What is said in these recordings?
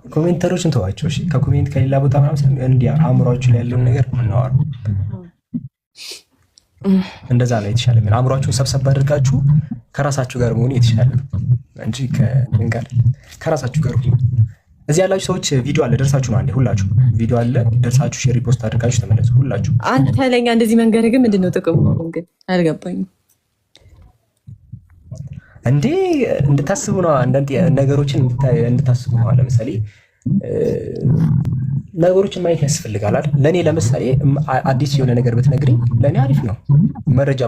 ኮሜንተሮችን ተዋቸው እሺ። ከኮሜንት ከሌላ ቦታ ምናምን እንዲህ አእምሯችሁ ላይ ያለውን ነገር እናወራ። እንደዛ ነው የተሻለ። ምን አእምሯችሁን ሰብሰብ አድርጋችሁ ከራሳችሁ ጋር መሆን የተሻለ እንጂ ከራሳችሁ ጋር ሁኑ። እዚህ ያላችሁ ሰዎች ቪዲዮ አለ ደርሳችሁ ነው አንዴ ሁላችሁ ቪዲዮ አለ ደርሳችሁ ሼር ሪፖስት አድርጋችሁ ተመለሱ ሁላችሁ። አንተ ለኛ እንደዚህ መንገር ግን ምንድነው ጥቅሙ? ግን አልገባኝም። እንዴ እንድታስቡ ነው አንዳንድ ነገሮችን እንድታስቡ ነው። ለምሳሌ ነገሮችን ማየት ያስፈልጋል አይደል? ለኔ ለምሳሌ አዲስ የሆነ ነገር ብትነግሪኝ ለኔ አሪፍ ነው። መረጃ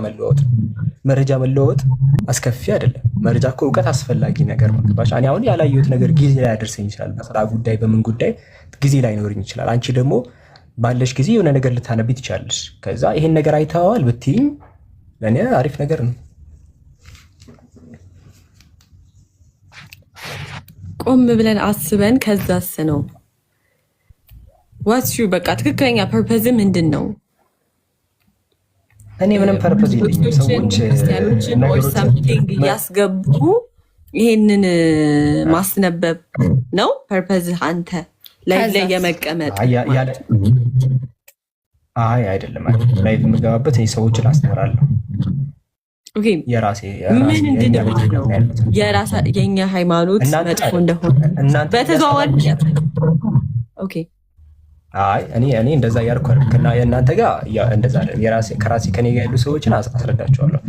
መለዋወጥ አስከፊ አይደለም። መረጃ እኮ እውቀት አስፈላጊ ነገር ነው። ባሽ እኔ አሁን ያላየሁት ነገር ጊዜ ላይ ያደርሰኝ ይችላል። በስራ ጉዳይ በምን ጉዳይ ጊዜ ላይ ኖርኝ ይችላል። አንቺ ደግሞ ባለሽ ጊዜ የሆነ ነገር ልታነቢ ትችላለሽ። ከዛ ይሄን ነገር አይተዋል ብትይኝ ለኔ አሪፍ ነገር ነው። ቆም ብለን አስበን ከዛስ ነው ዋትስ ዩ በቃ ትክክለኛ ፐርፐዝ ምንድን ነው? እኔ ምንም ፐርፐዝ የለኝም። ሰዎች ያስገቡ ይሄንን ማስነበብ ነው ፐርፐዝ። አንተ ላይ የመቀመጥ አይ አይደለም። ላይ የምገባበት ሰዎችን አስተምራለሁ። የኛ ሃይማኖት መጥፎ እንደሆነ በተዘዋዋሪ አይ እኔ እንደዛ ያርኩ እና የእናንተ ጋር እንደዛ አይደለም። ከራሴ ከኔ ጋር ያሉ ሰዎችን አስረዳቸዋለሁ።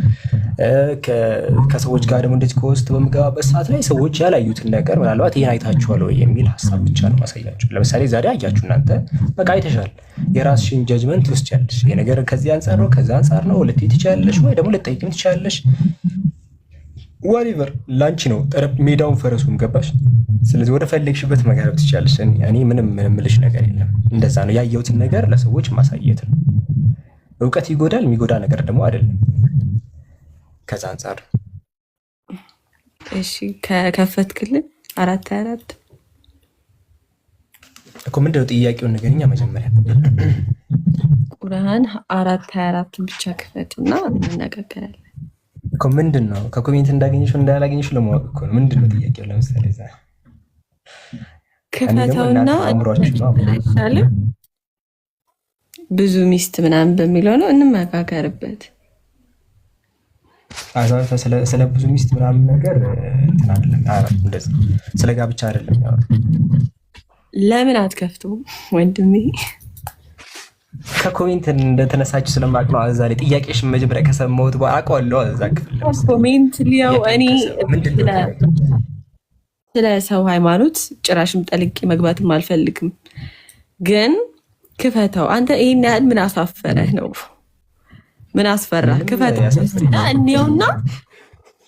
ከሰዎች ጋር ደግሞ እንደዚህ ከውስጥ በምገባበት ሰዓት ላይ ሰዎች ያላዩትን ነገር ምናልባት ይሄን አይታችኋል ወይ የሚል ሀሳብ ብቻ ነው ማሳያችሁ። ለምሳሌ ዛሬ አያችሁ እናንተ በቃ አይተሻል። የራስሽን ጀጅመንት ትወስጃለሽ። የነገር ከዚህ አንፃር ነው ከዛ አንፃር ነው ልትይ ትችያለሽ፣ ወይ ደግሞ ልትጠይቂም ትችያለሽ። ዋሪቨር ላንቺ ነው ሜዳውን ፈረሱን ገባሽ። ስለዚህ ወደ ፈለግሽበት መጋረብ ትችያለሽ። እኔ ምንም ምልሽ ነገር የለም። እንደዛ ነው ያየሁትን ነገር ለሰዎች ማሳየት ነው። እውቀት ይጎዳል፣ የሚጎዳ ነገር ደግሞ አይደለም። ከዛ አንፃር እሺ ከከፈትክልን 424 እኮ ምንድነው ጥያቄውን ንገሪኛ መጀመሪያ። ቁርአን 424 ብቻ ክፈትና እንነጋገራለን እኮ። ምንድነው ከኮሜንት እንዳገኘሽው እንዳላገኘሽው ለማወቅ እኮ ነው። ምንድነው ጥያቄው? ለምሳሌ እዛ ክፈተውና አይሻልም ብዙ ሚስት ምናምን በሚለው ነው እንመካከርበት። ስለ ብዙ ሚስት ምናምን ነገር እንትን አይደለም። እንደዚህ ስለ ጋብቻ አይደለም ያው። ለምን አትከፍቱም ወንድሜ? ከኮሜንት እንደተነሳችሁ ስለማቅ ነው። እዛ ላይ ጥያቄሽን መጀመሪያ ከሰማሁት በኋላ አውቀዋለሁ። እዛ ክፍል ኮሜንት ሊያው እኔ ስለ ሰው ሃይማኖት ጭራሽም ጠልቄ መግባትም አልፈልግም። ግን ክፈተው አንተ። ይሄን ያህል ምን አሳፈረህ ነው? ምን አስፈራ? ክፈተው እኔውና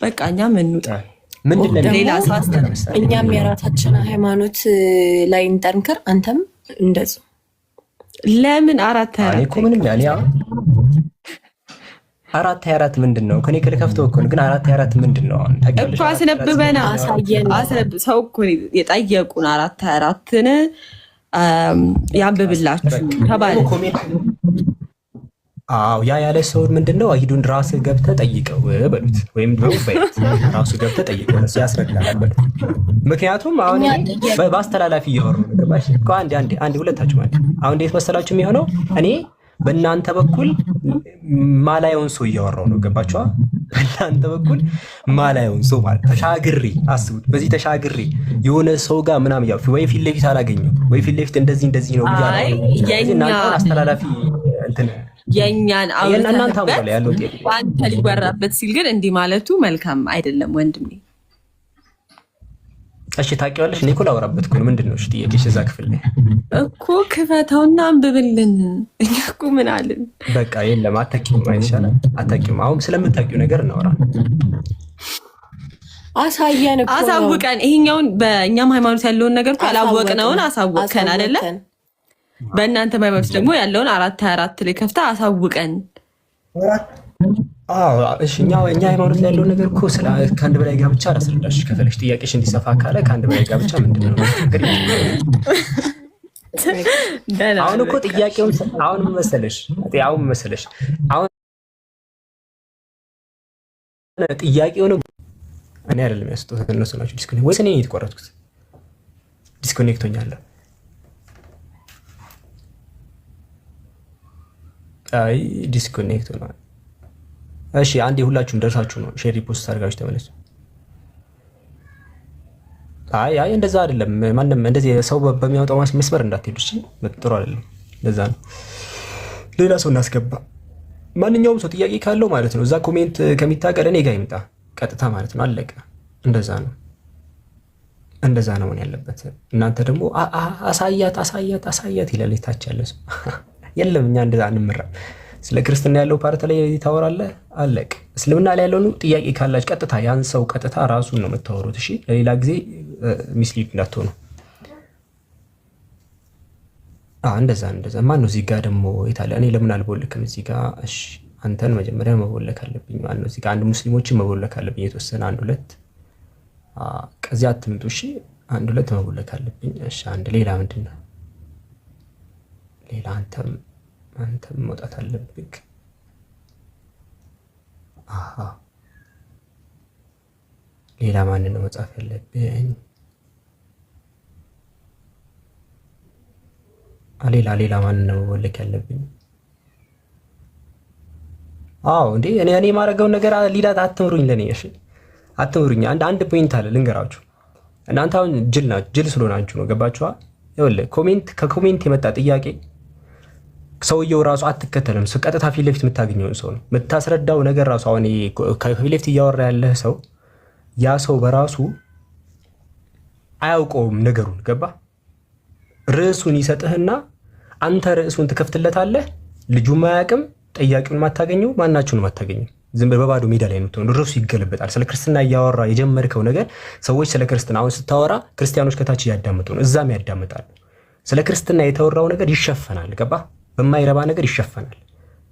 በቃ እኛም እንውጣ። ሌላ እኛም የራሳችን ሃይማኖት ላይ እንጠንክር። አንተም እንደዚሁ። ለምን 424 ምንም ያኔ 424 ምንድን ነው? ከኔ ከልከፍተው እኮ ነው። ግን 424 ምንድን ነው? አሁን እኮ አስነብበና ሰው እኮ የጠየቁን 424ን ያንብብላችሁ ተባለ። አዎ ያ ያለ ሰው ምንድነው? ሂዱን ራስህ ገብተህ ጠይቀው በሉት፣ ወይም በይት ራሱ ገብተህ ጠይቀው ነው ያስረዳናል በሉት። ምክንያቱም አሁን በአስተላላፊ እያወሩ ነው ገባሽ? አንዴ ሁለታችሁ ማለት አሁን እንዴት መሰላችሁ የሚሆነው? እኔ በእናንተ በኩል ማላየውን ሰው እያወራው ነው ገባችኋ? በእናንተ በኩል ማላየውን ሰው ማለት ተሻግሬ አስቡት። በዚህ ተሻግሬ የሆነ ሰው ጋር ምናምን ያው ወይ ፊት ለፊት አላገኘው ወይ ፊት ለፊት እንደዚህ ነው እናንተ አስተላላፊ እንትን የኛን አንተ ሊወራበት ሲል ግን እንዲህ ማለቱ መልካም አይደለም ወንድሜ። እሺ ታውቂዋለሽ። እኔ እኮ ላወራበት እኮ ነው። ምንድን ነው እሺ ጥያቄሽ? እዛ ክፍል ላይ እኮ ክፈተውና አንብብልን። እኛ እኮ ምን አለን? በቃ የለም አታውቂውም ማለት ይሻላል። አታውቂውም። አሁን ስለምታውቂው ነገር እናወራ። አሳየን እኮ አሳውቀን። ይሄኛውን በእኛም ሃይማኖት ያለውን ነገር እኮ አላወቅነውን አሳውቀን አይደለ? በእናንተ ሃይማኖት ደግሞ ያለውን 424 ላይ ከፍታ አሳውቀን። እሺ እኛ ሃይማኖት ላይ ያለውን ነገር እኮ ከአንድ በላይ ጋብቻ አላስረዳሽ። ከፈለሽ ጥያቄሽ እንዲሰፋ ካለ ከአንድ በላይ ጋብቻ ምንድን ነው? አሁን እኮ ጥያቄውን አሁን መሰለሽ አሁን ጥያቄውን እኔ አይደለም ያስጡት እነሱ ናቸው ዲስኩ ወይስ እኔ የተቆረጥኩት? ዲስኮኔክት ሆኛለሁ። አይ ዲስኮኔክት ሆኗል። እሺ አንዴ ሁላችሁም ደርሳችሁ ነው ሼር ሪፖስት አድርጋችሁ ተመለሱ። አይ እንደዛ አይደለም። ማንም እንደዚህ ሰው በሚያወጣው መስመር እንዳትሄዱ እሺ። ጥሩ አይደለም። ለዛ ነው ሌላ ሰው እናስገባ። ማንኛውም ሰው ጥያቄ ካለው ማለት ነው እዛ ኮሜንት ከሚታቀድ እኔ ጋር ይምጣ ቀጥታ ማለት ነው። አለቀ። እንደዛ ነው ምን ያለበት። እናንተ ደግሞ አሳያት ይላል የታች ያለ ሰው። የለም እኛ እንደዛ አንመራም። ስለ ክርስትና ያለው ፓርት ላይ ታወራለህ፣ አለቅ። እስልምና ላይ ያለው ጥያቄ ካላችሁ ቀጥታ ያን ሰው ቀጥታ ራሱን ነው የምታወሩት። እሺ ለሌላ ጊዜ ሚስሊድ እንዳትሆኑ። እንደዛ ማን ነው እዚህ ጋር ደግሞ የታለ? እኔ ለምን አልቦልክም እዚህ ጋር? እሺ አንተን መጀመሪያ መቦለክ አለብኝ። ማን ነው እዚህ ጋር? አንድ ሙስሊሞችን መቦለክ አለብኝ የተወሰነ አንድ ሁለት። ከዚያ አትምጡ እሺ። አንድ ሁለት መቦለክ አለብኝ። እሺ አንድ ሌላ ምንድን ነው ሌላ? አንተም መውጣት አለብክ። ሌላ ማንን ነው መጻፍ ያለብኝ? ሌላ ማንን ነው መቦለክ ያለብኝ? እንዴ እኔ የማደርገውን ነገር ሌላ አትምሩኝ። ለኔ እሺ አትምሩኝ። አንድ ፖይንት አለ ልንገራችሁ። እናንተ አሁን ጅል ስለሆናችሁ ነው። ገባችኋ? ይኸውልህ ከኮሜንት የመጣ ጥያቄ ሰውየው ራሱ አትከተልም። ቀጥታ ፊት ለፊት የምታገኘውን ሰው ነው የምታስረዳው ነገር ራሱ። አሁን ከፊት ለፊት እያወራ ያለህ ሰው ያ ሰው በራሱ አያውቀውም ነገሩን። ገባ? ርዕሱን ይሰጥህና አንተ ርዕሱን ትከፍትለታለህ። ልጁም አያውቅም፣ ጠያቂውን ማታገኘው፣ ማናችሁን ማታገኘው። ዝም በባዶ ሜዳ ላይ ነው። ርዕሱ ይገለበጣል። ስለ ክርስትና እያወራ የጀመርከው ነገር ሰዎች ስለ ክርስትና አሁን ስታወራ ክርስቲያኖች ከታች እያዳመጡ ነው፣ እዛም ያዳምጣሉ። ስለ ክርስትና የተወራው ነገር ይሸፈናል። ገባ? በማይረባ ነገር ይሸፈናል።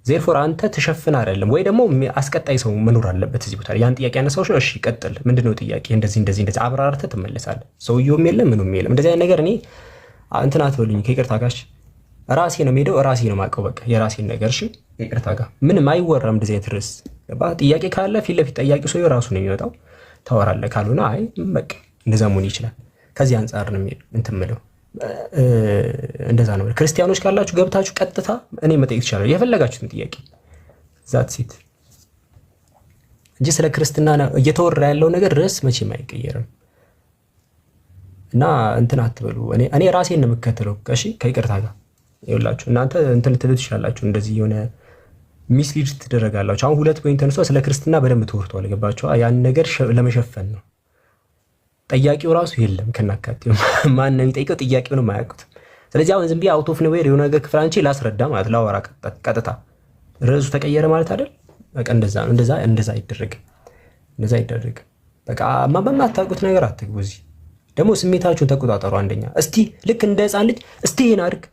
ዜርፎር አንተ ትሸፍን አይደለም ወይ ደግሞ አስቀጣይ ሰው መኖር አለበት እዚህ ቦታ። ያን ጥያቄ ያነሳዎች ነው። እሺ ቀጥል። ምንድነው ጥያቄ? እንደዚህ አብራርተህ ትመለሳለህ። ሰውየውም የለም ምኑም የለም። እንደዚህ አይነት ነገር እኔ እንትን አትበሉኝ። ከይቅርታ ጋር ራሴ ነው የምሄደው፣ ራሴ ነው የማውቀው። በቃ የራሴን ነገር እሺ። ይቅርታ ጋር ምንም አይወራም እንደዚህ አይነት ርዕስ። ገባ? ጥያቄ ካለ ፊት ለፊት ጠያቂው ሰው ራሱ ነው የሚመጣው። ታወራለህ። ካልሆነ አይ በቃ እንደዛ መሆን ይችላል። ከዚህ አንጻር ነው እንትን የምለው። እንደዛ ነው። ክርስቲያኖች ካላችሁ ገብታችሁ ቀጥታ እኔ መጠየቅ ትችላላችሁ የፈለጋችሁትን ጥያቄ። ዛት ሲት እንጂ ስለ ክርስትና እየተወራ ያለው ነገር ርዕስ መቼም አይቀየርም። እና እንትን አትበሉ። እኔ ራሴን ነው የምከተለው። እሺ ከይቅርታ ጋር ይኸውላችሁ እናንተ እንትን ልትሉ ትችላላችሁ። እንደዚህ የሆነ ሚስሊድ ትደረጋላችሁ። አሁን ሁለት ፖይንት ተነስቶ ስለ ክርስትና በደንብ ተወርቷል። ገባችሁ? ያን ነገር ለመሸፈን ነው። ጠያቂው ራሱ የለም ከናካቴው። ማን ነው የሚጠይቀው? ጥያቄውንም አያውቁትም። ስለዚህ አሁን ዝም ብዬ አውት ኦፍ ኖዌር የሆነ ነገር ክፍል አንቺ ላስረዳ ማለት ላወራ ቀጥታ ርዕሱ ተቀየረ ማለት አይደል? በቃ እንደዛ ነው። እንደዛ አይደረግም። በቃ በማታውቁት ነገር አትግቡ። እዚህ ደግሞ ስሜታችሁን ተቆጣጠሩ። አንደኛ እስቲ ልክ እንደ ህፃን ልጅ እስቲ ይሄን አድርግ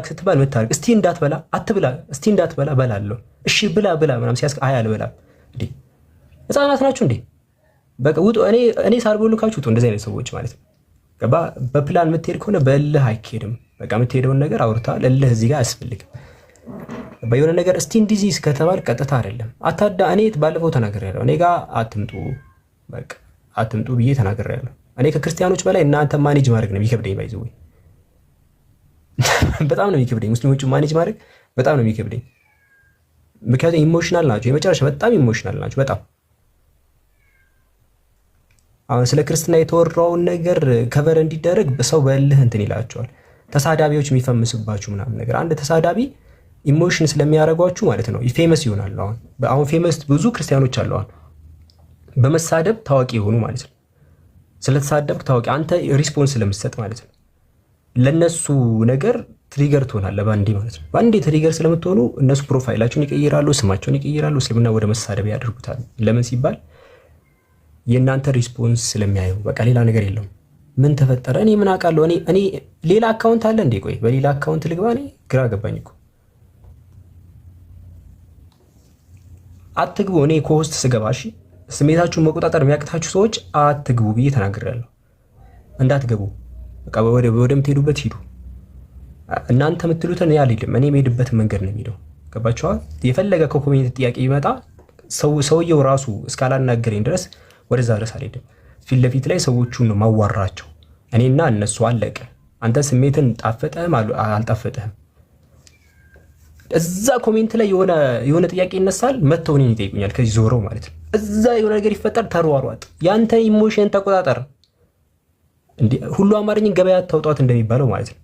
ስትባል የምታደርግ እስቲ እንዳትበላ አትብላ፣ እስቲ እንዳትበላ በላለሁ፣ እሺ ብላ ምናምን ሲያስቅ አይ አልበላም። እንዴ ህፃናት ናችሁ እንዴ? በቃ ውጡ። እኔ ሳልቦልካችሁ ውጡ። እንደዚህ አይነት ሰዎች ማለት ነው። ገባ? በፕላን የምትሄድ ከሆነ በእልህ አይኬድም። በቃ የምትሄደውን ነገር አውርታ ለእልህ እዚህ ጋር አያስፈልግም። በየሆነ ነገር እስቲ እንዲዚህ ከተባል ቀጥታ አይደለም እኔ ባለፈው ተናግሬያለሁ። እኔ ጋር አትምጡ፣ በቃ አትምጡ ብዬ ተናግሬያለሁ። እኔ ከክርስቲያኖች በላይ እናንተ ማኔጅ ማድረግ ነው የሚከብደኝ። ባይዘው በጣም ነው የሚከብደኝ። ሙስሊሞቹን ማኔጅ ማድረግ በጣም ነው የሚከብደኝ። ምክንያቱም ኢሞሽናል ናቸው፣ የመጨረሻ በጣም ኢሞሽናል ናቸው። በጣም አሁን ስለ ክርስትና የተወራውን ነገር ከቨር እንዲደረግ ሰው በእልህ እንትን ይላቸዋል። ተሳዳቢዎች የሚፈምስባችሁ ምናምን ነገር አንድ ተሳዳቢ ኢሞሽን ስለሚያደርጓችሁ ማለት ነው ፌመስ ይሆናሉ። አሁን ፌመስ ብዙ ክርስቲያኖች አሉ አሁን በመሳደብ ታዋቂ የሆኑ ማለት ነው። ስለተሳደብክ ታዋቂ አንተ ሪስፖንስ ስለምትሰጥ ማለት ነው። ለነሱ ነገር ትሪገር ትሆናለህ ባንዴ ማለት ነው። ባንዴ ትሪገር ስለምትሆኑ እነሱ ፕሮፋይላቸውን ይቀይራሉ፣ ስማቸውን ይቀይራሉ፣ እስልምና ወደ መሳደብ ያደርጉታል። ለምን ሲባል የእናንተ ሪስፖንስ ስለሚያዩ በቃ ሌላ ነገር የለውም። ምን ተፈጠረ? እኔ ምን አውቃለሁ? እኔ ሌላ አካውንት አለ እንዴ? ቆይ በሌላ አካውንት ልግባ? እኔ ግራ ገባኝ እኮ። አትግቡ። እኔ ከሆስት ስገባ እሺ፣ ስሜታችሁን መቆጣጠር የሚያቅታችሁ ሰዎች አትግቡ ብዬ ተናግሬያለሁ። እንዳትገቡ፣ በቃ ወደምትሄዱበት ሂዱ። እናንተ የምትሉትን እኔ አልሄድም። እኔ የምሄድበትን መንገድ ነው የሚሄደው። ገባችኋል? የፈለገ ከኮሚኒቲ ጥያቄ ይመጣ ሰውየው ራሱ እስካላናገረኝ ድረስ ወደዛ ድረስ አልሄድም። ፊት ለፊት ላይ ሰዎቹን ነው ማዋራቸው። እኔና እነሱ አለቀ። አንተ ስሜትን ጣፈጠህም አልጣፈጠህም እዛ ኮሜንት ላይ የሆነ ጥያቄ ይነሳል፣ መተው እኔን ይጠይቁኛል። ከዚህ ዞረው ማለት ነው። እዛ የሆነ ነገር ይፈጠር፣ ተሯሯጥ። ያንተ ኢሞሽን ተቆጣጠር። እንዴ ሁሉ አማርኛን ገበያ ታውጣት እንደሚባለው ማለት ነው።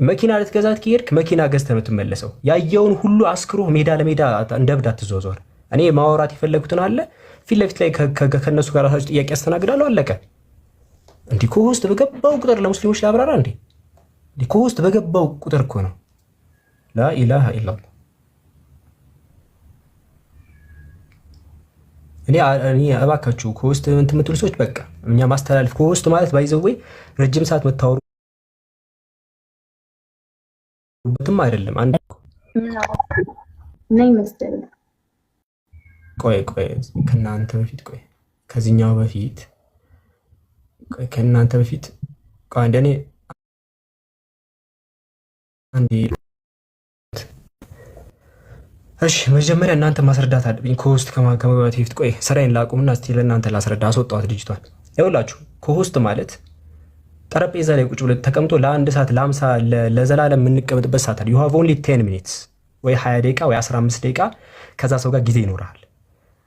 መኪና ልትገዛት ከሄድክ መኪና ገዝተህ ነው የምትመለሰው። ያየውን ሁሉ አስክሮ ሜዳ ለሜዳ እንደ እብድ አትዘዋወር። እኔ ማወራት የፈለኩትን አለ ፊት ለፊት ላይ ከነሱ ጋር ራሳቸው ጥያቄ ያስተናግዳለሁ። አለቀ። እንዲህ ኮሆስት በገባው ቁጥር ለሙስሊሞች ላብራራ እንዴ? እንዲህ ኮሆስት በገባው ቁጥር እኮ ነው። ላኢላሃ ኢላላህ። እኔ እባካችሁ ኮሆስት እንትን የምትሉ ሰዎች በቃ እኛ ማስተላለፍ ኮሆስት ማለት ባይዘወይ ረጅም ሰዓት መታወሩበትም አይደለም። አንድ ነኝ መሰለኝ። ቆይ ከእናንተ በፊት ከዚህኛው በፊት ከእናንተ በፊት እንደኔ አንዴ እሺ፣ መጀመሪያ እናንተ ማስረዳት አለብኝ። ኮሆስት ከመግባት በፊት ስራዬን ላቁምና እስቲ ለእናንተ ላስረዳ። አስወጣት ልጅቷን። ይኸውላችሁ ኮሆስት ማለት ጠረጴዛ ላይ ቁጭ ብሎ ተቀምጦ ለአንድ ሰዓት ለ50 ለዘላለም የምንቀመጥበት ሰዓት አለ። you have only 10 minutes ወይ 20 ደቂቃ ወይ 15 ደቂቃ ከዛ ሰው ጋር ጊዜ ይኖርሃል።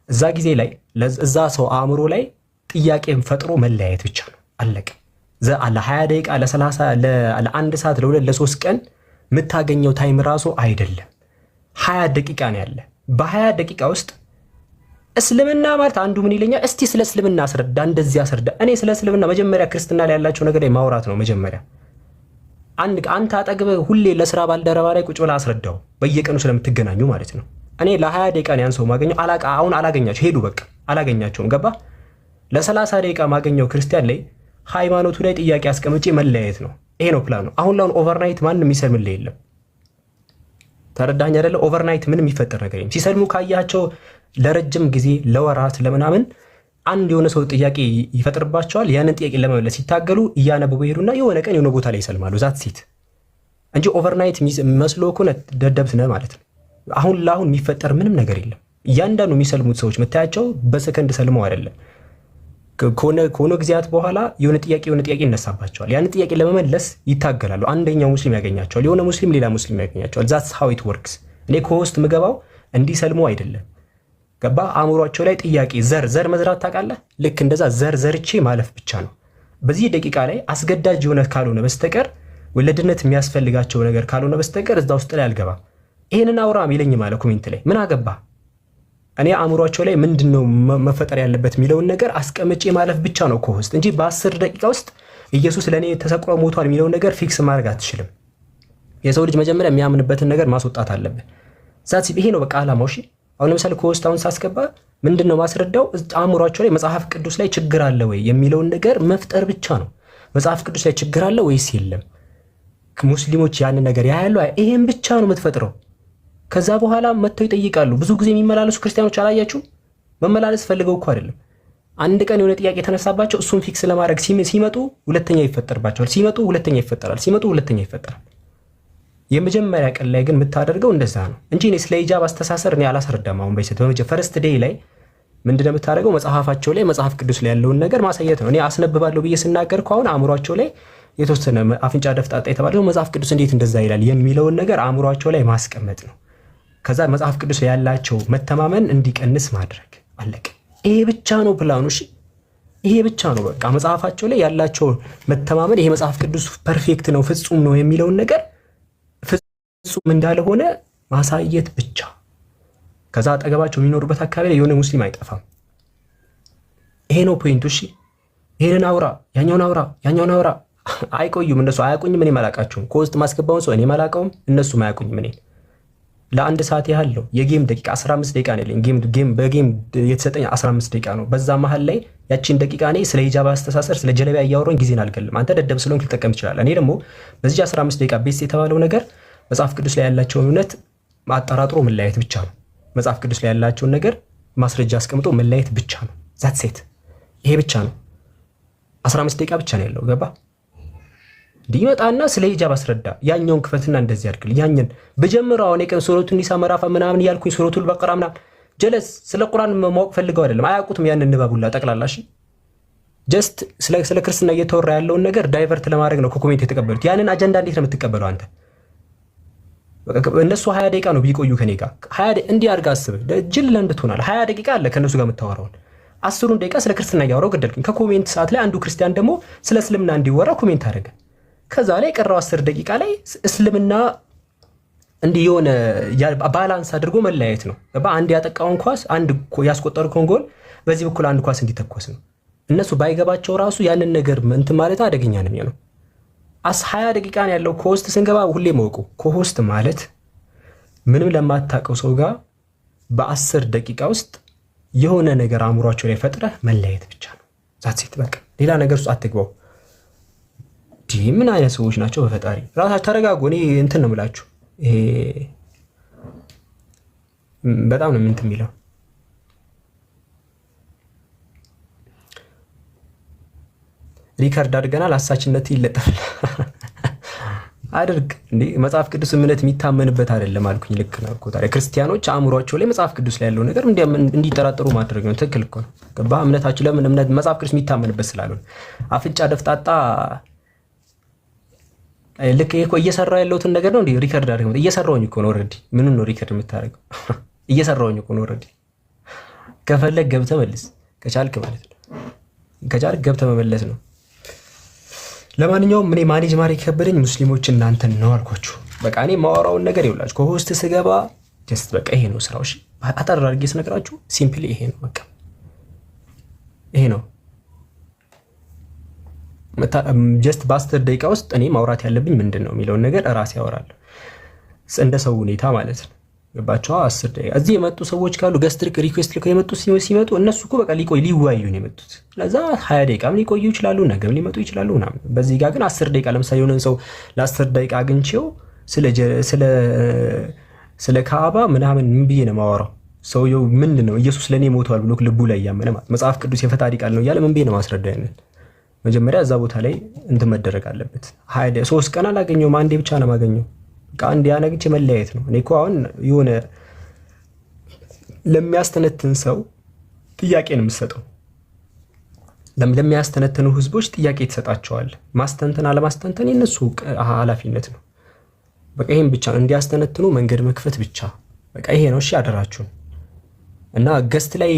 እዛ ጊዜ ላይ እዛ ሰው አእምሮ ላይ ጥያቄን ፈጥሮ መለያየት ብቻ ነው። አለቀ። ለ20 ደቂቃ ለ30 ለአንድ ሰዓት ለ2 ለ3 ቀን የምታገኘው ታይም ራሱ አይደለም። 20 ደቂቃ ነው ያለ። በ20 ደቂቃ ውስጥ እስልምና ማለት አንዱ ምን ይለኛል? እስቲ ስለ እስልምና አስረዳ፣ እንደዚህ አስረዳ። እኔ ስለ እስልምና መጀመሪያ ክርስትና ላይ ያላቸው ነገር ላይ ማውራት ነው መጀመሪያ። አንተ አጠግበህ ሁሌ ለስራ ባልደረባ ላይ ቁጭ ብለህ አስረዳው፣ በየቀኑ ስለምትገናኙ ማለት ነው። እኔ ለ20 ደቂቃ ነው ያን ሰው ማገኘው። አሁን አላገኛቸው ሄዱ፣ በቃ አላገኛቸውም። ገባ? ለ30 ደቂቃ ማገኘው ክርስቲያን ላይ ሃይማኖቱ ላይ ጥያቄ አስቀምጬ መለያየት ነው። ይሄ ነው ፕላኑ። አሁን ኦቨርናይት ማንም የሚሰልምልህ የለም። ተረዳኝ አይደለ? ኦቨርናይት ምንም የሚፈጠር ነገር የለም። ሲሰልሙ ካያቸው ለረጅም ጊዜ ለወራት ለምናምን አንድ የሆነ ሰው ጥያቄ ይፈጥርባቸዋል። ያንን ጥያቄ ለመመለስ ሲታገሉ እያነበቡ ይሄዱና የሆነ ቀን የሆነ ቦታ ላይ ይሰልማሉ። ዛት ሲት እንጂ ኦቨርናይት መስሎ እኮ ደደብት ነህ ማለት ነው። አሁን ለአሁን የሚፈጠር ምንም ነገር የለም። እያንዳንዱ የሚሰልሙት ሰዎች የምታያቸው በሰከንድ ሰልመው አይደለም። ከሆነ ጊዜያት በኋላ የሆነ ጥያቄ ይነሳባቸዋል። ያን ጥያቄ ለመመለስ ይታገላሉ። አንደኛው ሙስሊም ያገኛቸዋል፣ የሆነ ሙስሊም ሌላ ሙስሊም ያገኛቸዋል። ዛትስ ሃው ኢት ወርክስ። እኔ ከውስጥ ምገባው እንዲሰልሙ አይደለም። ገባ? አእምሯቸው ላይ ጥያቄ ዘር መዝራት ታውቃለህ? ልክ እንደዛ ዘርቼ ማለፍ ብቻ ነው። በዚህ ደቂቃ ላይ አስገዳጅ የሆነ ካልሆነ በስተቀር ወለድነት የሚያስፈልጋቸው ነገር ካልሆነ በስተቀር እዛ ውስጥ ላይ አልገባም። ይሄንን አውራም ይለኝ ማለት ኮሜንት ላይ ምን አገባ? እኔ አእምሯቸው ላይ ምንድነው መፈጠር ያለበት የሚለውን ነገር አስቀምጬ ማለፍ ብቻ ነው ኮሆስት እንጂ በ10 ደቂቃ ውስጥ ኢየሱስ ለኔ ተሰቅሎ ሞቷል የሚለውን ነገር ፊክስ ማድረግ አትችልም። የሰው ልጅ መጀመሪያ የሚያምንበትን ነገር ማስወጣት አለበት። ዛት ይሄ ነው በቃ አላማው። እሺ አሁን ለምሳሌ ኮሆስት አሁን ሳስገባ ምንድነው ማስረዳው? አእምሯቸው ላይ መጽሐፍ ቅዱስ ላይ ችግር አለ ወይ የሚለውን ነገር መፍጠር ብቻ ነው። መጽሐፍ ቅዱስ ላይ ችግር አለ ወይስ የለም? ሙስሊሞች ያን ነገር ያያሉ። ይሄን ብቻ ነው የምትፈጥረው። ከዛ በኋላ መጥተው ይጠይቃሉ። ብዙ ጊዜ የሚመላለሱ ክርስቲያኖች አላያችሁ? መመላለስ ፈልገው እኮ አይደለም። አንድ ቀን የሆነ ጥያቄ የተነሳባቸው እሱን ፊክስ ለማድረግ ሲመጡ ሁለተኛ ይፈጠርባቸዋል። ሲመጡ ሁለተኛ ይፈጠራል። ሲመጡ ሁለተኛ ይፈጠራል። የመጀመሪያ ቀን ላይ ግን የምታደርገው እንደዛ ነው እንጂ እኔ ስለ ሂጃብ አስተሳሰር እኔ አላስረዳም። አሁን በይሰት ፈርስት ዴይ ላይ ምንድነው የምታደርገው? መጽሐፋቸው ላይ መጽሐፍ ቅዱስ ላይ ያለውን ነገር ማሳየት ነው። እኔ አስነብባለሁ ብዬ ስናገር ከሆነ አእምሯቸው ላይ የተወሰነ አፍንጫ ደፍጣጣ የተባለው መጽሐፍ ቅዱስ እንዴት እንደዛ ይላል የሚለውን ነገር አእምሯቸው ላይ ማስቀመጥ ነው። ከዛ መጽሐፍ ቅዱስ ላይ ያላቸው መተማመን እንዲቀንስ ማድረግ። አለቀ። ይሄ ብቻ ነው ፕላኑ። እሺ ይሄ ብቻ ነው በቃ። መጽሐፋቸው ላይ ያላቸው መተማመን ይሄ መጽሐፍ ቅዱስ ፐርፌክት ነው ፍጹም ነው የሚለውን ነገር ፍጹም እንዳልሆነ ማሳየት ብቻ። ከዛ አጠገባቸው የሚኖሩበት አካባቢ ላይ የሆነ ሙስሊም አይጠፋም። ይሄ ነው ፖይንቱ። እሺ ይሄንን አውራ፣ ያኛውን አውራ፣ ያኛውን አውራ። አይቆዩም እነሱ አያውቁኝም፣ እኔ አላውቃቸውም። ከውስጥ ማስገባውን ሰው እኔ አላውቀውም፣ እነሱም አያውቁኝም። እኔ ለአንድ ሰዓት ያህል ነው የጌም ደቂቃ 15 ደቂቃ ነው ያለኝ። በጌም የተሰጠኝ 15 ደቂቃ ነው። በዛ መሀል ላይ ያቺን ደቂቃ እኔ ስለ ሂጃብ አስተሳሰር ስለ ጀለቢያ እያወራኝ ጊዜን አልገልም። አንተ ደደብ ስለሆንክ ልጠቀም ትችላለህ። እኔ ደግሞ በዚህ 15 ደቂቃ ቤስ የተባለው ነገር መጽሐፍ ቅዱስ ላይ ያላቸውን እውነት አጠራጥሮ መለያየት ብቻ ነው። መጽሐፍ ቅዱስ ላይ ያላቸውን ነገር ማስረጃ አስቀምጦ መለያየት ብቻ ነው። ዛት ሴት ይሄ ብቻ ነው። 15 ደቂቃ ብቻ ነው ያለው። ገባ? እንዲመጣና ስለ ሂጃብ አስረዳ። ያኛውን ክፈትና እንደዚህ አድርግ። ያኛን በጀምራው እኔ ቀን ሱረቱን ኒሳ ምዕራፍ ምናምን ያልኩኝ ሱረቱል በቀራ ምናምን ጀለስ ስለ ቁርአን ማወቅ ፈልገው አይደለም። አያውቁትም። ያንን ንባቡላ ጠቅላላሽ ጀስት ስለ ክርስትና እየተወራ ያለውን ነገር ዳይቨርት ለማድረግ ነው ኮሜንት የተቀበሉት። ያንን አጀንዳ እንዴት ነው የምትቀበለው አንተ? እነሱ 20 ደቂቃ ነው ቢቆዩ ከኔ ጋር 20 እንዲህ አድርጋ አስብ። ጅል ለእንድትሆናል 20 ደቂቃ አለ ከነሱ ጋር የምታወራውን 10ሩን ደቂቃ ስለ ክርስትና እያወራው ገደልኩኝ። ከኮሜንት ሰዓት ላይ አንዱ ክርስቲያን ደግሞ ስለ እስልምና እንዲወራ ኮሜንት አደረገ። ከዛ ላይ የቀረው 10 ደቂቃ ላይ እስልምና እንዲህ የሆነ ባላንስ አድርጎ መለያየት ነው። አንድ ያጠቃውን ኳስ አንድ ያስቆጠሩን ጎል በዚህ በኩል አንድ ኳስ እንዲተኮስ ነው። እነሱ ባይገባቸው ራሱ ያንን ነገር እንትን ማለት አደገኛ ነው የሚሆነው። 20 ደቂቃ ነው ያለው ኮሆስት ስንገባ ሁሌ መውቁ ኮሆስት ማለት ምንም ለማታውቀው ሰው ጋር በ10 ደቂቃ ውስጥ የሆነ ነገር አእምሯቸው ላይ ፈጥረህ መለያየት ብቻ ነው። ዛትሴት በቃ ሌላ ነገር ውስጥ አትግባው። ምን አይነት ሰዎች ናቸው? በፈጣሪ ራሳችሁ ተረጋጉ። እኔ እንትን ነው የምላችሁ። ይሄ በጣም ነው እንትን የሚለው ሪካርድ አድርገናል። አሳችነት ይለጠፋል አድርግ እንዴ መጽሐፍ ቅዱስ እምነት የሚታመንበት አይደለም አልኩኝ። ልክ ነው እኮ ታዲያ ክርስቲያኖች አእምሯቸው ላይ መጽሐፍ ቅዱስ ላይ ያለው ነገር እንዲጠራጠሩ ማድረግ ነው። ትክክል እኮ ነው። ገባ? እምነታችሁ ለምን እምነት መጽሐፍ ቅዱስ የሚታመንበት ስላልሆነ አፍንጫ ደፍጣጣ ልክ እኮ እየሰራው ያለውትን ነገር ነው እንዴ ሪካርድ አድርገው እየሰራውኝ እኮ ነው ኦሬዲ። ምን ነው ሪካርድ የምታደርገው? እየሰራውኝ እኮ ነው ኦሬዲ። ከፈለግ ገብተህ መልስ ከቻልክ ማለት ነው። ከቻልክ ገብተህ መመለስ ነው። ለማንኛውም እኔ ማኔጅ ማድረግ ከበደኝ ሙስሊሞች እናንተን ነው አልኳችሁ። በቃ እኔ ማወራውን ነገር ይውላችሁ ከሆስት ስገባ ጀስት በቃ ይሄ ነው ስራው። እሺ አጠር አድርጌ ስነግራችሁ ሲምፕሊ ይሄ ነው በቃ ይሄ ነው። ጀስት በ10 ደቂቃ ውስጥ እኔ ማውራት ያለብኝ ምንድን ነው የሚለውን ነገር እራሴ ያወራለሁ እንደ ሰው ሁኔታ ማለት ነው። ገባችሁ? 10 ደቂቃ እዚህ የመጡ ሰዎች ካሉ ገስት ሪኩዌስት ልከው የመጡ ሲመጡ እነሱ እኮ በቃ ሊወያዩ ነው የመጡት። ለዛ 20 ደቂቃም ሊቆዩ ይችላሉ፣ ነገም ሊመጡ ይችላሉ ምናምን። በዚህ ጋር ግን 10 ደቂቃ ለምሳሌ የሆነን ሰው ለ10 ደቂቃ አግኝቼው ስለ ካዕባ ምናምን ምን ብዬ ነው የማወራው? ሰውየው ምንድን ነው ኢየሱስ ለእኔ ሞቷል ብሎ ልቡ ላይ እያመነ ማለት መጽሐፍ ቅዱስ የፈጣሪ ቃል ነው እያለ ምን ብዬ ነው ማስረዳ? ያንን መጀመሪያ እዛ ቦታ ላይ እንትን መደረግ አለበት። 3 ቀን አላገኘውም፣ አንዴ ብቻ ነው የማገኘው። አንድ ያነግቼ መለያየት ነው። እኔ እኮ አሁን የሆነ ለሚያስተነትን ሰው ጥያቄ ነው የምትሰጠው። ለሚያስተነትኑ ህዝቦች ጥያቄ ትሰጣቸዋል። ማስተንተን አለማስተንተን የነሱ ኃላፊነት ነው። በቃ ይሄን ብቻ እንዲያስተነትኑ መንገድ መክፈት ብቻ በቃ ይሄ ነው። እሺ አደራችሁን። እና ገስት ላይ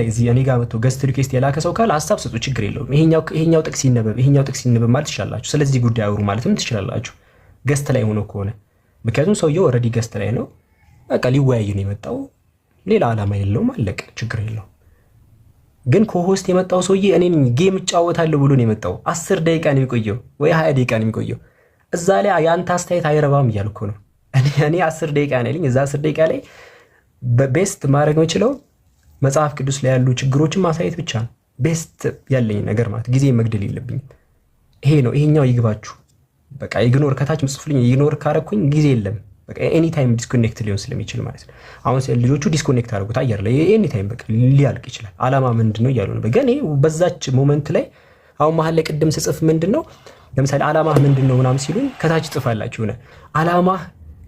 እዚህ እኔ ጋር መጥቶ ገስት ሪኩዌስት የላከ ሰው ካለ ሀሳብ ስጡ፣ ችግር የለውም። ይሄኛው ጥቅስ ይነበብ ማለት ትችላላችሁ። ስለዚህ ጉዳይ አውሩ ማለትም ትችላላችሁ ገስት ላይ ሆኖ ከሆነ። ምክንያቱም ሰውየው ኦልሬዲ ገስት ላይ ነው። በቃ ሊወያይ ነው የመጣው፣ ሌላ ዓላማ የለውም። አለቀ፣ ችግር የለውም። ግን ኮሆስት የመጣው ሰውዬ እኔን ጌም እጫወታለሁ ብሎ ነው የመጣው። 10 ደቂቃ ነው የሚቆየው ወይ 20 ደቂቃ ነው የሚቆየው። እዛ ላይ ያንተ አስተያየት አይረባም እያልኩ ነው። እኔ 10 ደቂቃ ነው ያለኝ። እዛ 10 ደቂቃ ላይ ቤስት ማድረግ የምችለው መጽሐፍ ቅዱስ ላይ ያሉ ችግሮችን ማሳየት ብቻ ነው። ቤስት ያለኝ ነገር ማለት ጊዜ መግደል የለብኝም። ይሄ ነው። ይሄኛው ይግባችሁ። በቃ ኢግኖር ከታች ምጽፉልኝ ኢግኖር ካረኩኝ ጊዜ የለም። በቃ ኤኒ ታይም ዲስኮኔክት ሊሆን ስለሚችል ማለት ነው። አሁን ልጆቹ ዲስኮኔክት አድርጉት አየር ላይ ኤኒ ታይም በቃ ሊያልቅ ይችላል። ዓላማ ምንድነው እያሉ ነው። ግን በዛች ሞመንት ላይ አሁን መሀል ላይ ቅድም ስጽፍ ምንድነው ለምሳሌ ዓላማ ምንድነው ምናምን ሲሉኝ ከታች ጽፋላችሁ ሆነ ዓላማ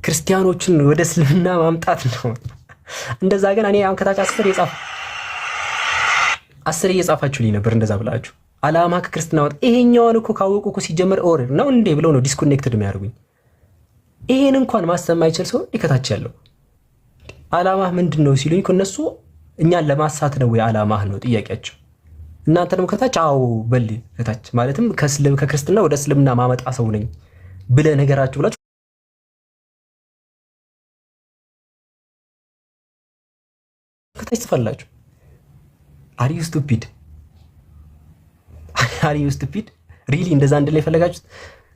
ክርስቲያኖችን ወደ እስልምና ማምጣት ነው። እንደዛ ግን እኔ አሁን ከታች 10 እየጻፋችሁልኝ ነበር እንደዛ ብላችሁ ዓላማ ከክርስትና ወጥ ይሄኛውን እኮ ካወቁ እኮ ሲጀመር ኦር ነው እንዴ ብለው ነው ዲስኮኔክትድ የሚያደርጉኝ። ይሄን እንኳን ማሰብ የማይችል ሰው ከታች ያለው ዓላማ ምንድነው ሲሉኝ እነሱ እኛን ለማሳት ነው ወይ ዓላማህ ነው ጥያቄያቸው። እናንተ ደግሞ ከታች አዎ በል ከታች ማለትም ከክርስትና ወደ እስልምና ማመጣ ሰው ነኝ ብለ ነገራችሁ ብላችሁ ከታች ትፈላችሁ። አር ዩ ስቱፒድ ሪሊ እንደዛ እንደላይ ፈለጋችሁት?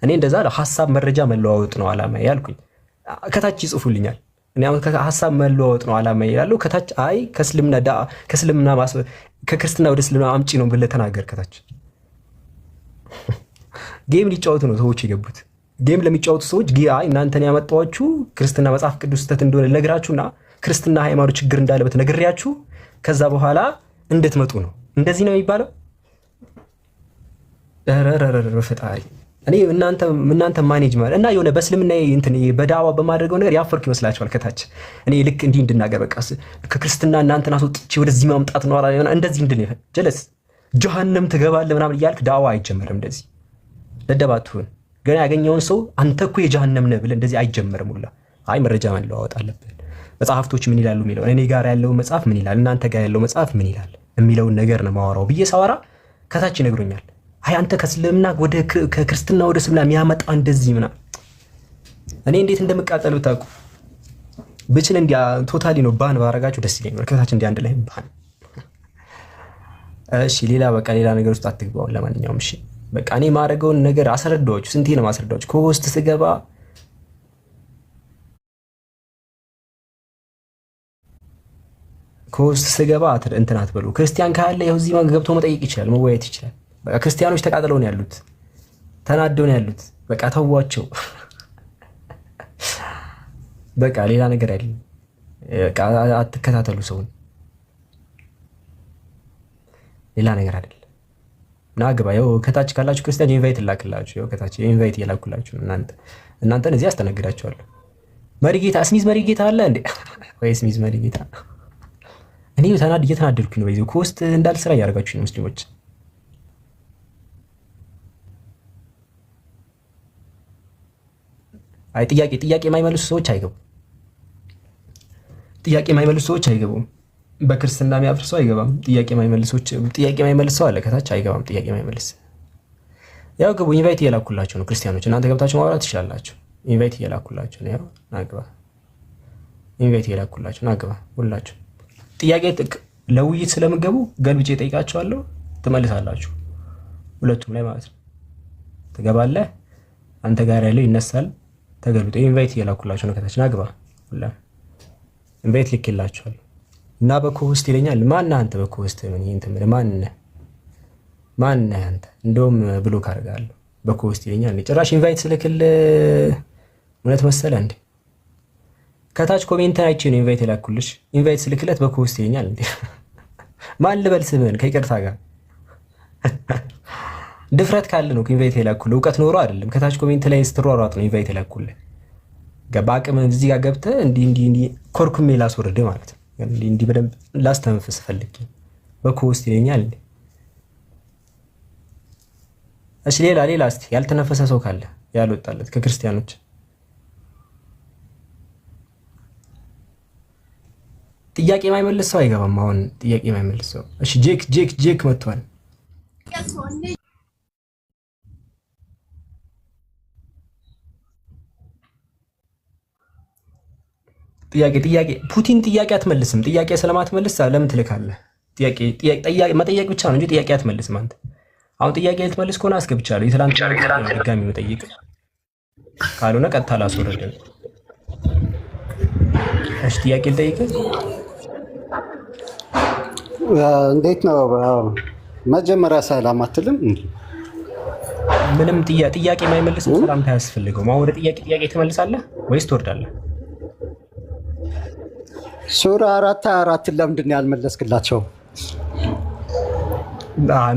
እኔ እንደዛ ሐሳብ መረጃ መለዋወጥ ነው ዓላማ ያልኩኝ። ከታች ይጽፉልኛል። እኔ አሁን ሐሳብ መለዋወጥ ነው ዓላማ ይላሉ። ከታች አይ ከእስልምና ከክርስትና ወደ እስልምና አምጪ ነው ብለህ ተናገር። ከታች ጌም ሊጫወቱ ነው ሰዎች የገቡት። ጌም ለሚጫወቱ ሰዎች አይ እናንተን ያመጣኋችሁ ክርስትና መጽሐፍ ቅዱስ ስተት እንደሆነ ነግራችሁና ክርስትና ሃይማኖት ችግር እንዳለበት ነግሬያችሁ ከዛ በኋላ እንድትመጡ ነው። እንደዚህ ነው የሚባለው። በፈጣሪ እኔ እናንተ ማኔጅ ማለት እና የሆነ በእስልምና እንትን በዳዋ በማድረገው ነገር ያፈርኩ ይመስላችኋል? ከታች እኔ ልክ እንዲህ እንድናገር በቃ ከክርስትና እናንተን አስወጥቼ ወደዚህ ማምጣት ነው አላ እንደዚህ እንድን ጀለስ ጀሃነም ትገባለህ ምናምን እያልክ ዳዋ አይጀመርም። እንደዚህ ለደባቱን ገና ያገኘውን ሰው አንተ እኮ የጀሃነም ነህ ብለህ እንደዚህ አይጀመርም። ሁላ አይ መረጃ መለዋወጥ አለብን። መጽሐፍቶች ምን ይላሉ የሚለው እኔ ጋር ያለው መጽሐፍ ምን ይላል፣ እናንተ ጋር ያለው መጽሐፍ ምን ይላል የሚለውን ነገር ነው ማወራው ብዬ ሳወራ ከታች ይነግሩኛል። አይ አንተ ከእስልምና ወደ ከክርስትና ወደ እስልምና የሚያመጣ እንደዚህ ምናምን። እኔ እንዴት እንደምቃጠል ብታውቁ ብችል እንዲያ ቶታሊ ነው ባን ባረጋችሁ ደስ ይለኛል። ከታች እንዲያ አንድ ላይ ባን። እሺ ሌላ በቃ ሌላ ነገር ውስጥ አትግባው። ለማንኛውም እሺ በቃ እኔ ማረገውን ነገር አስረዳችሁ። ስንቴ ነው ማስረዳችሁ? ከውስጥ ስገባ እንትን አትበሉ። ክርስቲያን ካለ ይኸው እዚህ ገብቶ መጠየቅ ይችላል፣ መወያየት ይችላል። በቃ ክርስቲያኖች ተቃጥለው ነው ያሉት፣ ተናደው ነው ያሉት። በቃ ተዋቸው። በቃ ሌላ ነገር አይደለም። በቃ አትከታተሉ ሰውን፣ ሌላ ነገር አይደለም። ናግባ ይኸው ከታች ካላችሁ ክርስቲያን ኢንቫይት ላክላችሁ። ይኸው ከታች ኢንቫይት እየላኩላችሁ እናንተን እዚህ አስተናግዳችኋለሁ። መሪጌታ ስሚዝ መሪጌታ አለ እንዴ? ወይ ስሚዝ መሪጌታ እኔ እየተናደድኩኝ ነው። በዚህ ከውስጥ እንዳልሰራ እያደረጋችሁ ነው ሙስሊሞች። አይ ጥያቄ የማይመልሱ ሰዎች አይገቡም። ጥያቄ የማይመልሱ ሰዎች አይገቡም። በክርስትና የሚያፍር ሰው አይገባም። ጥያቄ የማይመልስ ሰው አለ ከታች አይገባም። ጥያቄ የማይመልስ ያው ግቡ። ኢንቫይት እየላኩላችሁ ነው ክርስቲያኖች። እናንተ ገብታችሁ ማውራት ትችላላችሁ። ኢንቫይት እየላኩላችሁ ነው። ያው ናግባ። ኢንቫይት እየላኩላችሁ ናግባ ሁላችሁ። ጥያቄ ለውይይት ስለምገቡ ገልብጬ ጠይቃቸዋለሁ፣ ትመልሳላችሁ። ሁለቱም ላይ ማለት ነው። ትገባለህ፣ አንተ ጋር ያለው ይነሳል። ተገልብጦ ኢንቫይት እየላኩላችሁ ነው ከታች ናግባ። ሁላ ኢንቫይት ልክላችኋል እና በኮሆስት ይለኛል። ማን አንተ በኮሆስት ምን እንትን ማን አንተ? እንደውም ብሎክ አደርጋለሁ። በኮሆስት ይለኛል። ጭራሽ ኢንቫይት ስልክል እውነት መሰለ እንዴ? ከታች ኮሜንት አይቼ ነው ኢንቫይት የላኩልሽ። ኢንቫይት ስልክለት በኮሆስት ይለኛል እንዴ? ማን ልበል ስምህን? ከይቅርታ ጋር ድፍረት ካለ ነው ኢንቫይት የላኩልህ። እውቀት ኖሮ አይደለም። ከታች ኮሜንት ላይ ስትሯሯጥ ነው ኢንቫይት የላኩልህ። በአቅም እዚህ ጋር ገብተህ እንዲህ ኮርኩሜ ላስወርድ ማለት ነው። እንዲህ በደንብ ላስተንፍስ ፈልጌ በኮሆስት ይለኛል እንዴ? እሺ ሌላ እስቲ ያልተነፈሰ ሰው ካለ ያልወጣለት ከክርስቲያኖች ጥያቄ የማይመልስ ሰው አይገባም። አሁን ጥያቄ የማይመልስ ሰው እሺ። ጄክ መጥቷል። ጥያቄ ፑቲን ጥያቄ አትመልስም። ጥያቄ ስለማትመልስ ለምን ትልካለህ? መጠየቅ ብቻ ነው እንጂ ጥያቄ አትመልስም አንተ። አሁን ጥያቄ ልትመልስ ከሆነ አስገብቻለሁ። የትላንት ድጋሚ መጠይቅ ካልሆነ ቀጥታ ላስወረደ። እሺ ጥያቄ ልጠይቅህ። እንዴት ነው መጀመሪያ ሰላም አትልም እንዴ? ምንም ጥያቄ የማይመልስ ሰላም ታያስፈልገው። አሁን ወደ ጥያቄ ትመልሳለህ ወይስ ትወርዳለህ? ሱራ 4:24 ለምንድን ነው ያልመለስክላቸው?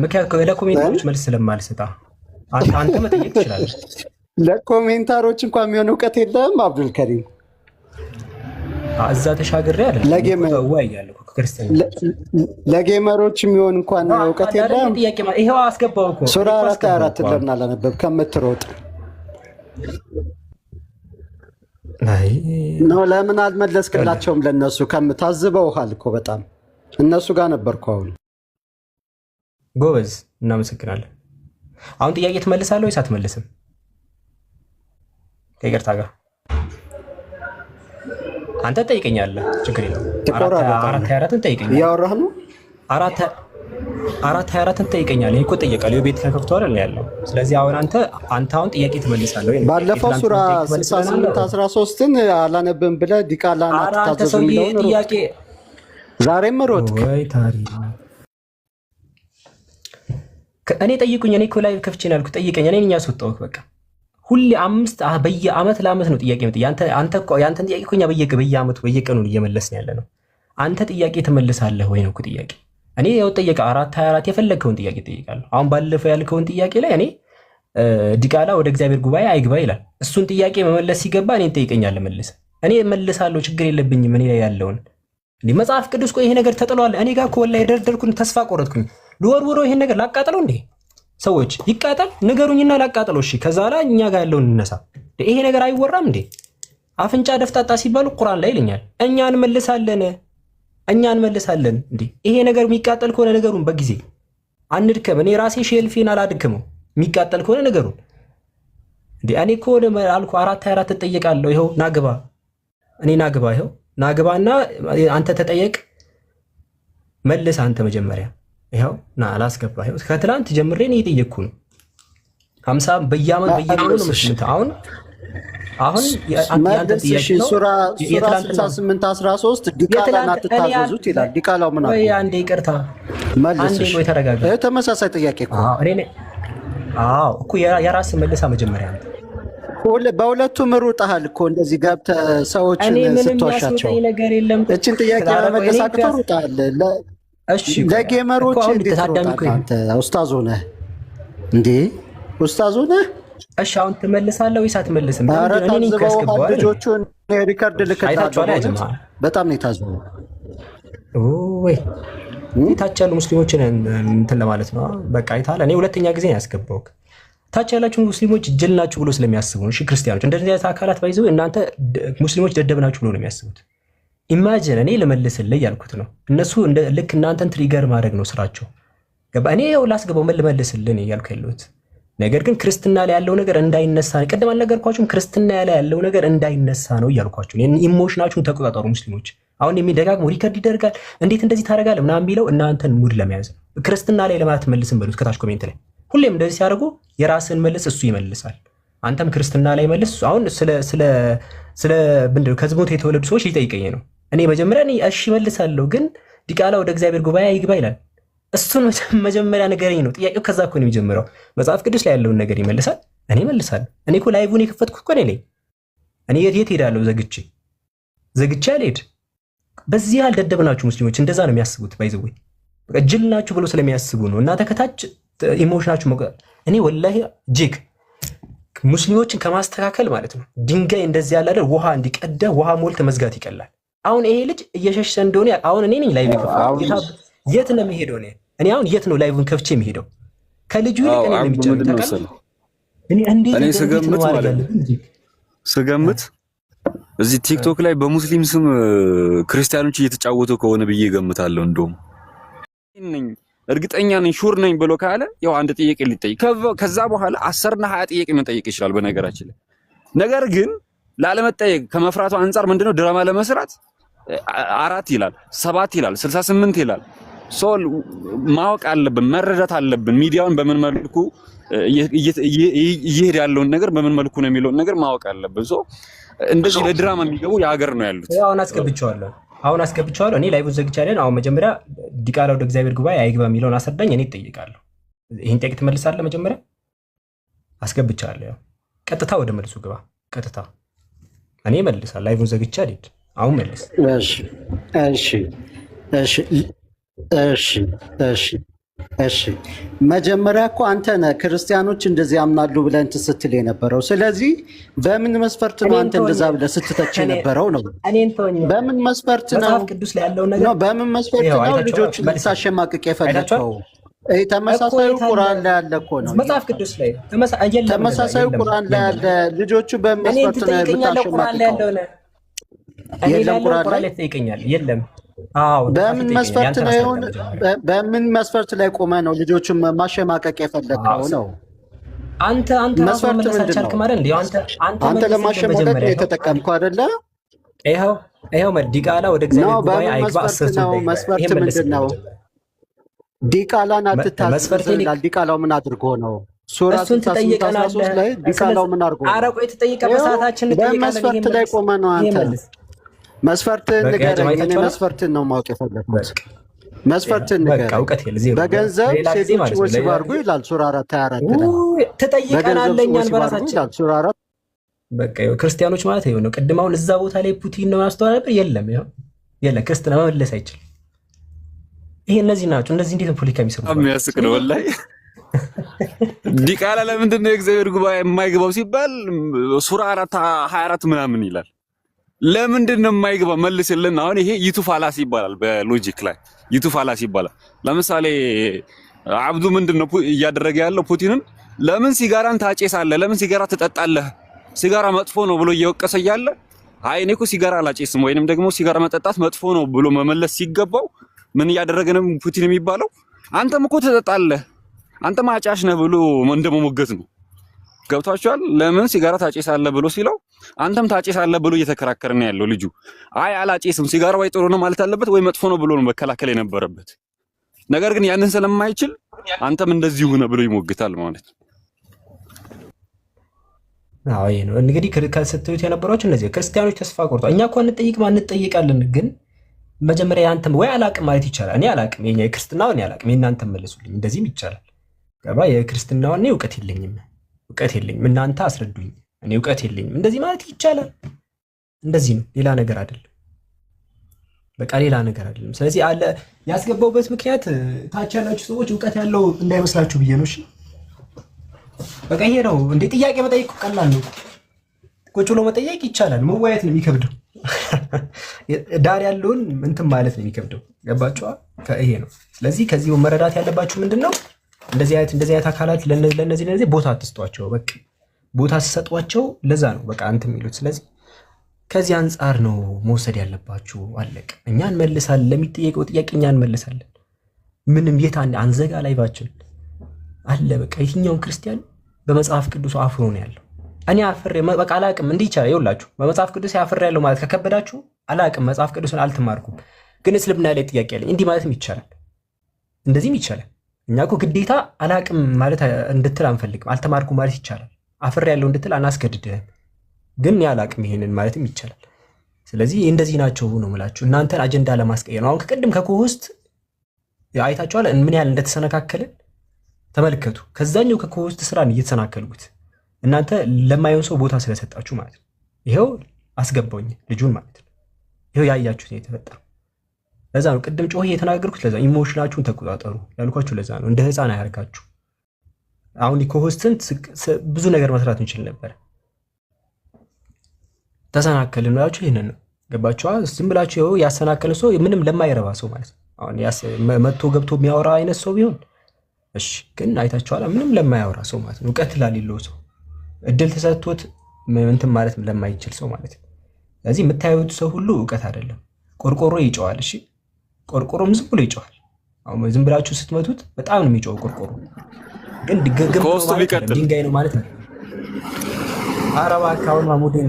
ምክንያቱም ለኮሜንታሮች መልስ ስለማልሰጣ አንተ መጠየቅ ትችላለህ። ለኮሜንታሮች እንኳን የሚሆን እውቀት የለም አብዱል ከሪም። እዛ ተሻግሬ አይደል ለጌመሮች የሚሆን እንኳን እውቀት የለም። ይሄው አስገባው እኮ ሱራ 4:24 ለምን አላነበብ ከምትሮጥ ነው? ለምን አልመለስክላቸውም? ለነሱ ከምታዝበውሃል እኮ በጣም እነሱ ጋር ነበርኩ። አሁን ጎበዝ፣ እናመሰግናለን። አሁን ጥያቄ ትመልሳለህ ወይስ አትመልስም? ከይቅርታ ጋር አንተ ጠይቀኛለህ፣ ችግር የለውም። 4:24 ጠይቀኛለህ። እያወራህ ነው። 4:24 ጠይቀኛለህ። እኮ ጠየቃለሁ። ቤት ከከፍቷል ነው ያለው። ስለዚህ አሁን አንተ አሁን ጥያቄ ትመልሳለህ ወይ? ባለፈው ሱራ 68:13ን አላነብም ብለህ ዲቃላ ናታዘዝ የሚለውን ጥያቄ ዛሬም ሮጥክ ወይ ታሪክ። እኔ ጠይቁኝ። እኔ እኮ ላይ ከፍቼ ነው ያልኩት። ጠይቀኝ። እኔ ነኝ ያስወጣሁት። በቃ ሁሌ በየአመት ለአመት ነው ጥያቄ መጥ ያንተን ጥያቄ እኮ እኛ በየአመቱ በየቀኑ እየመለስን ያለ ነው። አንተ ጥያቄ ትመልሳለህ ወይ ነው እኮ ጥያቄ። እኔ ያው ጠየቀ 4:24 የፈለግከውን ጥያቄ ጠይቃለሁ። አሁን ባለፈው ያልከውን ጥያቄ ላይ እኔ ዲቃላ ወደ እግዚአብሔር ጉባኤ አይግባ ይላል። እሱን ጥያቄ መመለስ ሲገባ እኔን ጠይቀኛለህ። መልስ እኔ መልሳለሁ። ችግር የለብኝም። እኔ ላይ ያለውን እንዴ መጽሐፍ ቅዱስ ቆይ ይሄ ነገር ተጥሏል። እኔ ጋር እኮ ወላሂ ደርደርኩኝ፣ ተስፋ ቆረጥኩኝ። ልወርውረው ይሄን ነገር ላቃጥለው እንዴ? ሰዎች ይቃጠል ንገሩኝና ላቃጥለው። እሺ ከዛ ላይ እኛ ጋር ያለውን እንነሳ። ይሄ ነገር አይወራም እንዴ? አፍንጫ ደፍጣጣ ሲባሉ ቁርአን ላይ ይለኛል። እኛ እንመልሳለን እንዴ? ይሄ ነገር የሚቃጠል ከሆነ ነገሩን በጊዜ አንድከም። እኔ ራሴ ሼልፊን አላድክመው የሚቃጠል ከሆነ ነገሩን እንዴ። እኔ እኮ አልኩ 424 ትጠየቃለሁ። ይኸው ናግባ፣ እኔ ናግባ፣ ይኸው ናግባና አንተ ተጠየቅ መልስ። አንተ መጀመሪያ ይኸው ና አላስገባ። ይኸው ከትላንት ጀምሬ ነው እየጠየቅኩ ነው። 50 በየዓመት በየቀኑ ነው መስልታ አሁን ያንተ ጥያቄ ነው። ሱራ 68:13 ዲቃላን አትታዘዙት ይላል። ዲቃላው ምን አለ? አንዴ ይቅርታ አንዴ ቆይ ተረጋጋ። ተመሳሳይ ጥያቄ እኮ እኮ የራስህ መልሳ መጀመሪያ አንተ በሁለቱም ሩጠሃል እኮ እንደዚህ ገብተህ ሰዎችን ስትዋሻቸው እችን ጥያቄ ለመመለስ አቅተህ ሩጠሃል። ለጌመሮች እንዴት ሩጠሃል አንተ? ኡስታዝ ሆነህ እንዴ? ኡስታዝ ሆነህ እሺ አሁን ትመልሳለህ ወይስ አትመልስም? ልጆቹን ሪከርድ ልከታቸው በጣም ነው የታዘበው። ወይ ታች ያሉ ሙስሊሞችን እንትን ለማለት ነው። በቃ አይተሃል። እኔ ሁለተኛ ጊዜ ነው ያስገባሁት። ታች ያላችሁ ሙስሊሞች ጅል ናችሁ ብሎ ስለሚያስቡ ነው። እሺ ክርስቲያኖች እንደዚህ አይነት አካላት ባይዘው እናንተ ሙስሊሞች ደደብ ናችሁ ብሎ ነው የሚያስቡት። ኢማጂን እኔ ልመልስልህ ያልኩት ነው። እነሱ ልክ እናንተን ትሪገር ማድረግ ነው ስራቸው። ገባ? እኔ ያው ላስገባው ምን ልመልስልህ ነው እያልኩ ያለሁት። ነገር ግን ክርስትና ላይ ያለው ነገር እንዳይነሳ ቅድም አልነገርኳችሁም? ክርስትና ላይ ያለው ነገር እንዳይነሳ ነው እያልኳችሁ። ኢሞሽናችሁን ተቆጣጠሩ ሙስሊሞች። አሁን የሚደጋግሙ ሪከርድ ይደርጋል እንዴት እንደዚህ ታደርጋለህ ምናምን የሚለው እናንተን ሙድ ለመያዝ ነው። ክርስትና ላይ ለማለት መልስም በሉት ከታች ኮሜንት ላይ። ሁሌም እንደዚህ ሲያደርጉ የራስን መልስ እሱ ይመልሳል። አንተም ክርስትና ላይ መልስ። አሁን ስለ ምንድነው ከዝሙት የተወለዱ ሰዎች ሊጠይቀኝ ነው። እኔ መጀመሪያ እሺ መልሳለሁ፣ ግን ዲቃላ ወደ እግዚአብሔር ጉባኤ አይግባ ይላል። እሱን መጀመሪያ ነገረኝ ነው ጥያቄው። ከዛ እኮ ነው የሚጀምረው። መጽሐፍ ቅዱስ ላይ ያለውን ነገር ይመልሳል፣ እኔ መልሳለሁ። እኔ እኮ ላይቭን የከፈትኩት እኮ እኔ የት ሄዳለሁ? ዘግቼ አልሄድ። በዚህ ያህል ደደብ ናችሁ ሙስሊሞች። እንደዛ ነው የሚያስቡት። ባይዘው በቃ ጅል ናችሁ ብሎ ስለሚያስቡ ነው። እናንተ ከታች ኢሞሽናችሁ እኔ ወላሂ ጂክ ሙስሊሞችን ከማስተካከል ማለት ነው ድንጋይ እንደዚህ ያለ አይደል ውሃ እንዲቀደ ውሃ ሞልተ መዝጋት ይቀላል። አሁን ይሄ ልጅ እየሸሸ እንደሆነ አሁን እኔ ነኝ ላይቭ የከፈትኩት። የት ነው የሚሄደው? እኔ አሁን የት ነው ላይቭን ከፍቼ የሚሄደው? ከልጁ ይልቅ እኔ ነው የሚጨነቀው። እኔ ስገምት እዚህ ቲክቶክ ላይ በሙስሊም ስም ክርስቲያኖች እየተጫወቱ ከሆነ ብዬ እገምታለሁ። እንደውም እርግጠኛ ነኝ ሹር ነኝ ብሎ ካለ ያው አንድ ጥያቄ ሊጠይቅ ከዛ በኋላ 10 እና 20 ጥያቄ መጠየቅ ይችላል። በነገራችን ላይ ነገር ግን ላለመጠየቅ ከመፍራቱ አንፃር ምንድነው ድራማ ለመስራት 4 ይላል 7 ይላል 68 ይላል። ሶል ማወቅ አለብን፣ መረዳት አለብን። ሚዲያውን በምን መልኩ እየሄደ ያለውን ነገር በምን መልኩ ነው የሚለውን ነገር ማወቅ አለብን። ሶ እንደዚህ ለድራማ የሚገቡ የሀገር ነው ያሉት። አሁን አስገብቼዋለሁ። እኔ ላይቭ ዘግቻለሁ። አሁን መጀመሪያ ዲቃላ ወደ እግዚአብሔር ጉባኤ አይግባ የሚለውን አስረዳኝ። እኔ እጠይቃለሁ። ይሄን ጥያቄ ትመልሳለህ? መጀመሪያ አስገብቼዋለሁ። ያው ቀጥታ ወደ መልሱ ግባ። ቀጥታ እኔ መልሳለሁ። ላይቭን ዘግቼ አልሄድ። አሁን መልስ። እሺ መጀመሪያ እኮ አንተ ነህ ክርስቲያኖች እንደዚህ ያምናሉ ብለህ እንትን ስትል የነበረው። ስለዚህ በምን መስፈርት ነው አንተ እንደዛ ብለህ ስትተች የነበረው ነው? በምን መስፈርት ነው? በምን መስፈርት ነው ልጆችን ልታሸማቅቅ የፈለግከው? ተመሳሳዩ ቁርአን ላይ ያለ እኮ ነው። መጽሐፍ ቅዱስ ላይ ተመሳሳዩ ቁርአን ላይ ያለ ልጆቹ በምን መስፈርት ነው የምታሸማቅቀው? የለም ቁርአን ላይ ይጠይቀኛል። የለም በምን መስፈርት ነው የሆነ? በምን መስፈርት ላይ ቆመ ነው ልጆቹን ማሸማቀቅ የፈለግከው ነው? አንተ መስፈርት ምንድን ነው? አንተ ለማሸማቀቅ የተጠቀምከው አይደለ? ይኸው ዲቃላ ወደ እግዚአብሔር ጉባኤ አይግባ። መስፈርት ምንድን ነው? ዲቃላን አትታዘዝ ይላል። ዲቃላው ምን አድርጎ ነው? ሱራ 13 ላይ ዲቃላው ምን አድርጎ ነው? አረቆ የተጠየቀ በሰዓታችን በመስፈርት ላይ ቆመ ነው አንተ መስፈርትን ንገረኝ። እኔ መስፈርትን ነው ማወቅ የፈለግኩት። መስፈርትን ንገረኝ። በገንዘብ ሴቶች ወሲብ አድርጉ ይላል ሱራ 4:24 ላይ ትጠይቀናለህ እኛን በራሳችን ይላል ሱራ 4። በቃ ክርስቲያኖች ማለት ይሄ ነው። ቅድም አሁን እዛ ቦታ ላይ ፑቲን ነው ያስተዋል ነበር። የለም ክርስትና መመለስ አይችልም። ይሄ እነዚህ ናቸው። እነዚህ እንዴት ነው ፖለቲካ የሚሰሩት? የሚያስቅ ነው ወላሂ። ዲቃላ ለምንድን ነው የእግዚአብሔር ጉባኤ የማይገባው ሲባል ሱራ 4:24 ምናምን ይላል። ለምንድን ነው የማይገባ? መልስልን። አሁን ይሄ ዩቱ ፋላሲ ይባላል። በሎጂክ ላይ ዩቱ ፋላሲ ይባላል። ለምሳሌ አብዱ ምንድነው እያደረገ ያለው? ፑቲንን ለምን ሲጋራን ታጨሳለህ? ለምን ሲጋራ ትጠጣለህ? ሲጋራ መጥፎ ነው ብሎ እየወቀሰ እያለ አይ እኔ እኮ ሲጋራ አላጨስም ወይንም ደግሞ ሲጋራ መጠጣት መጥፎ ነው ብሎ መመለስ ሲገባው ምን እያደረገ ነው ፑቲን የሚባለው? አንተም እኮ ትጠጣለህ፣ አንተም አጫሽ ነህ ብሎ እንደመሞገት ነው። ገብቷችኋል? ለምን ሲጋራ ታጨሳለህ ብሎ ሲለው አንተም ታጨሳለህ ብሎ እየተከራከረ ነው ያለው ልጁ። አይ አላጨስም፣ ሲጋራ ወይ ጥሩ ነው ማለት አለበት ወይ መጥፎ ነው ብሎ ነው መከላከል የነበረበት። ነገር ግን ያንን ስለማይችል አንተም እንደዚሁ ነህ ብሎ ይሞግታል ማለት ነው። አዎ ይሄ ነው እንግዲህ ከስትዩት የነበራችሁ እነዚህ ክርስቲያኖች ተስፋ ቆርጠው እኛ እኮ እንጠይቃለን ግን መጀመሪያ ያንተም ወይ አላቅም ማለት ይቻላል። እኔ አላቅም የኛ የክርስትናውን ያላቅም የእናንተም መልሱልኝ። እንደዚህም ይቻላል። ገባ? የክርስትናውን እኔ እውቀት የለኝም እናንተ አስረዱኝ፣ እኔ እውቀት የለኝም እንደዚህ ማለት ይቻላል። እንደዚህ ነው፣ ሌላ ነገር አይደለም። በቃ ሌላ ነገር አይደለም። ስለዚህ አለ ያስገባውበት ምክንያት ታች ያላችሁ ሰዎች እውቀት ያለው እንዳይመስላችሁ ብዬ ነው። እሺ በቃ ይሄ ነው እንዴ። ጥያቄ መጠየቅ ቀላል ነው። ቁጭ ብሎ መጠየቅ ይቻላል። መወያየት ነው የሚከብደው። ዳር ያለውን እንትን ማለት ነው የሚከብደው። ገባችኋ? ይሄ ነው። ስለዚህ ከዚህ መረዳት ያለባችሁ ምንድነው እንደዚህ አይነት አካላት ለነዚህ ቦታ አትስጧቸው። በቃ ቦታ ሲሰጧቸው ለዛ ነው በቃ አንተ የሚሉት። ስለዚህ ከዚህ አንጻር ነው መውሰድ ያለባችሁ። አለቀ። እኛ እንመልሳለን፣ ለሚጠየቀው ጥያቄ እኛ እንመልሳለን። ምንም የት አንዘጋ ላይባችን አለ። በቃ የትኛውን ክርስቲያን በመጽሐፍ ቅዱስ አፍሮ ነው ያለው። እኔ አፍሬ በቃ አላቅም እንዲህ ይቻላል። ይኸውላችሁ በመጽሐፍ ቅዱስ ያፍሬ ያለው ማለት ከከበዳችሁ አላቅም፣ መጽሐፍ ቅዱስን አልተማርኩም፣ ግን እስልምና ላይ ጥያቄ አለኝ እንዲህ ማለትም ይቻላል፣ እንደዚህም ይቻላል። እኛ እኮ ግዴታ አላቅም ማለት እንድትል አንፈልግም። አልተማርኩም ማለት ይቻላል። አፍሬ ያለው እንድትል አናስገድድህም፣ ግን እኔ አላቅም ይሄንን ማለትም ይቻላል። ስለዚህ እንደዚህ ናቸው ነው የምላችሁ፣ እናንተን አጀንዳ ለማስቀየር ነው። አሁን ከቅድም ከኮሆስት አይታችኋል ምን ያህል እንደተሰነካከልን ተመልከቱ። ከዛኛው ከኮሆስት ስራን እየተሰናከልኩት እናንተ ለማየውን ሰው ቦታ ስለሰጣችሁ ማለት ነው። ይሄው አስገባውኝ ልጁን ማለት ነው። ይሄው ያያችሁት ነው የተፈጠረው። ለዛ ነው ቅድም ጮህ የተናገርኩት። ለዛ ኢሞሽናችሁን ተቆጣጠሩ ያልኳችሁ ለዛ ነው። እንደ ህፃን አያርጋችሁ። አሁን ኮሆስትን ብዙ ነገር መስራት እንችል ነበር። ተሰናከልን ብላችሁ ይሄንን ነው ገባችኋ? ዝም ብላችሁ ይሄው ያሰናከለ ሰው ምንም ለማይረባ ሰው ማለት ነው። አሁን መጥቶ ገብቶ የሚያወራ አይነት ሰው ቢሆን እሺ፣ ግን አይታችኋል ምንም ለማያወራ ሰው ማለት ነው። እውቀት ላሌለው ሰው እድል ተሰጥቶት እንትን ማለት ለማይችል ሰው ማለት ነው። ስለዚህ የምታዩት ሰው ሁሉ እውቀት አይደለም። ቆርቆሮ ይጨዋል። እሺ፣ ቆርቆሮም ዝም ብሎ ይጨዋል። አሁን ዝም ብላችሁ ስትመቱት በጣም ነው የሚጨው ቆርቆሮ። ግን ድንጋይ ነው ማለት ነው። አረባ አካውን ማሙድን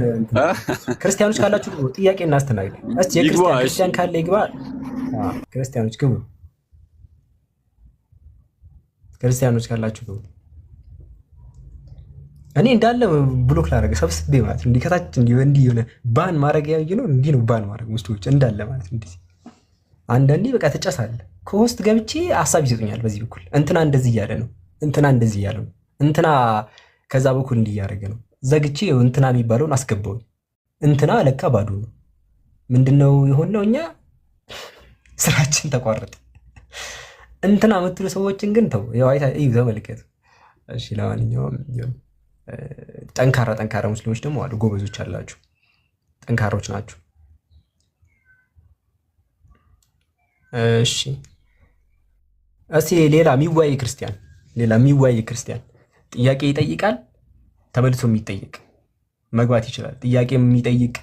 ክርስቲያኖች ካላችሁ ጥያቄ እናስተናግድ። እስቲ ክርስቲያን ካለ ይግባ። ክርስቲያኖች ግቡ። ክርስቲያኖች ካላችሁ ግቡ። እኔ እንዳለ ብሎክ ላደረገ ሰብስቤ ማለት ነው። እንዲህ ከታች እንዲህ የሆነ ባን ማድረግ ያዩ ነው። እንዲህ ነው ባን ማድረግ ውስጦች እንዳለ ማለት ነው። እንዲህ አንዳንዴ በቃ ትጨሳለህ። ከውስጥ ገብቼ ሀሳብ ይሰጡኛል። በዚህ በኩል እንትና እንደዚህ እያለ ነው፣ እንትና እንደዚህ እያለ ነው፣ እንትና ከዛ በኩል እንዲህ እያደረገ ነው። ዘግቼ እንትና የሚባለውን አስገባው። እንትና ለካ ባዶ ነው። ምንድነው የሆነው? እኛ ስራችን ተቋረጠ። እንትና የምትሉ ሰዎችን ግን ተው፣ ያው እዩ፣ ተመልከቱ። እሺ፣ ለማንኛውም ጠንካራ ሙስሊሞች ደግሞ አሉ፣ ጎበዞች አላችሁ፣ ጠንካሮች ናችሁ። እሺ፣ እስቲ ሌላ የሚወያይ ክርስቲያን ጥያቄ ይጠይቃል፣ ተመልሶ የሚጠይቅ መግባት ይችላል። ጥያቄ የሚጠይቅ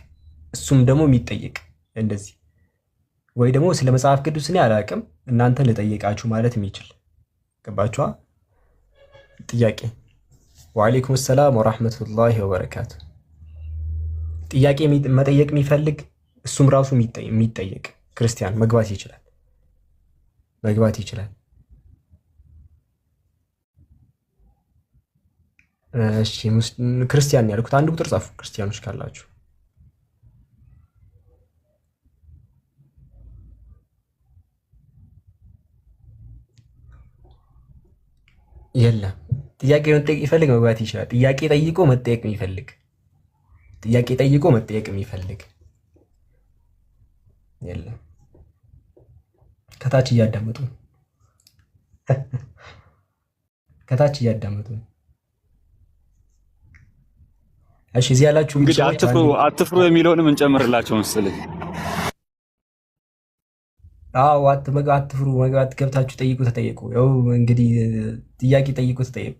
እሱም ደግሞ የሚጠይቅ እንደዚህ፣ ወይ ደግሞ ስለ መጽሐፍ ቅዱስ እኔ አላውቅም እናንተን ልጠይቃችሁ ማለት የሚችል ገባችኋ? ጥያቄ ወአለይኩም ሰላም ወራህመቱላሂ ወበረካቱ። ጥያቄ መጠየቅ የሚፈልግ እሱም ራሱ የሚጠይቅ ክርስቲያን መግባት ይችላል። እሺ፣ ክርስቲያን ያልኩት አንድ ቁጥር ጻፉ ክርስቲያኖች ካላችሁ። የለም። ጥያቄ መጠየቅ ይፈልግ መግባት ይችላል። ጥያቄ ጠይቆ መጠየቅ የሚፈልግ የለም። ከታች እያዳመጡ እሺ፣ እዚህ ያላችሁ እንግዲህ አትፍሩ የሚለውንም እንጨምርላቸው መሰለኝ። አዎ አትፍሩ፣ መግባት ገብታችሁ ጠይቁ፣ ተጠየቁ። ያው እንግዲህ ጥያቄ ጠይቁ፣ ተጠየቁ።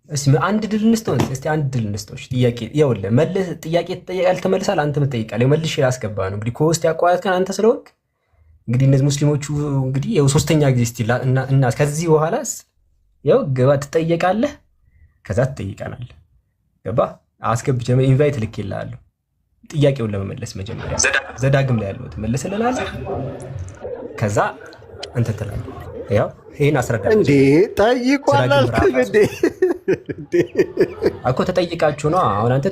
እስቲ አንድ ድል እንስጠው፣ እስቲ አንድ ድል እንስጠው። ጥያቄ ይኸውልህ፣ መልስ ጥያቄ ትጠይቃለህ፣ ተመልሳል፣ አንተም ትጠይቃለህ። መልሼ ያስገባ ነው እንግዲህ ከውስጥ ያቋረጥከን አንተ ስለሆንክ እንግዲህ እነዚህ ሙስሊሞቹ እንግዲህ ያው ሶስተኛ ጊዜ እስቲ እና ከዚህ በኋላስ ያው ገባ ትጠየቃለህ፣ ከዛ ትጠይቀናለህ። ገባ አስገብቼ ኢንቫይት ልኬልሃለሁ። ጥያቄውን ለመመለስ መጀመሪያ ዘዳግም ላይ ያለው ትመልስልናለህ፣ ከዛ እንትን ትላለህ። ያው ይሄን አስረዳ እንዴ ጠይቋል አልክም እንዴ እኮ ተጠይቃችሁ ነው። አሁን አንተ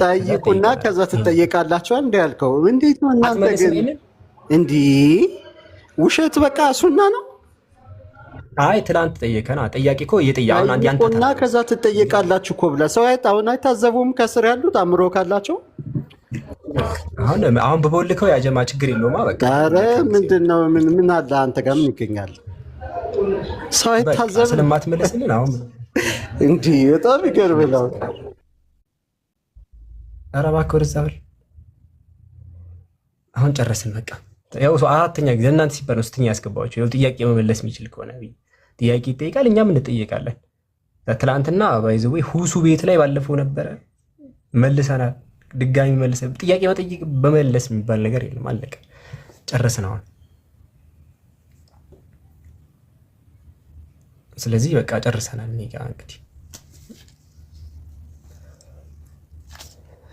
ጠይቁና ከዛ ትጠየቃላችኋል እንዴ ያልከው እንዴት ነው እናንተ ግን እንዴ? ውሸት በቃ ሱና ነው። አይ ትላንት ጠየቀና ጠያቂ እኮ እየጠያቀና አንድ አንተ እና ከዛ ትጠየቃላችሁ እኮ ብለህ ሰው አሁን አይታዘቡም? ከስር ያሉት አእምሮ ካላቸው አሁን በቦልከው ያጀማ ችግር የለውማ። በቃ ኧረ ምንድነው ምን አለ አንተ ጋር ምን ይገኛል? ሰው አይታዘብም ስለማትመለስልን አሁን እንዴ በጣም ይገርም ነው። ኧረ እባክህ ወደዛ በል። አሁን ጨረስን በቃ። ያው አራተኛ ጊዜ እናንተ ሲባል ነው ስትኛ ያስገባችሁ። ያው ጥያቄ መመለስ የሚችል ከሆነ ጥያቄ ይጠይቃል፣ እኛም እንጠይቃለን። ትላንትና ባይዘው ሁሱ ቤት ላይ ባለፈው ነበረ መልሰናል። ድጋሚ መልሰ ጥያቄ መጠየቅ በመለስ የሚባል ነገር የለም። አለቀ፣ ጨረስን አሁን። ስለዚህ በቃ ጨርሰናል። እኔ ጋር እንግዲህ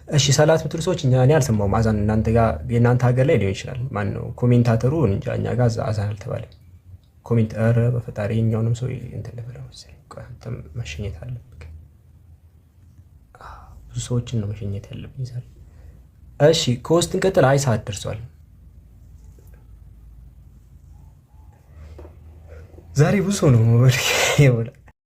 እሺ ሰላት ምትሉ ሰዎች እኔ አልሰማሁም አዛን። እናንተ ጋር የእናንተ ሀገር ላይ ሊሆን ይችላል። ማን ነው ኮሜንታተሩ? እንጃ እኛ ጋር አዛን አልተባለም። ኮሜንት ኧረ በፈጣሪ የኛውንም ሰው እንትን ልበለው መሰለኝ። አንተም መሸኘት አለብህ። ብዙ ሰዎችን ነው መሸኘት ያለብኝ ዛሬ። እሺ ከውስጥ እንቀጥል። አይ ሰዓት ደርሷል። ዛሬ ብዙ ሰው ነው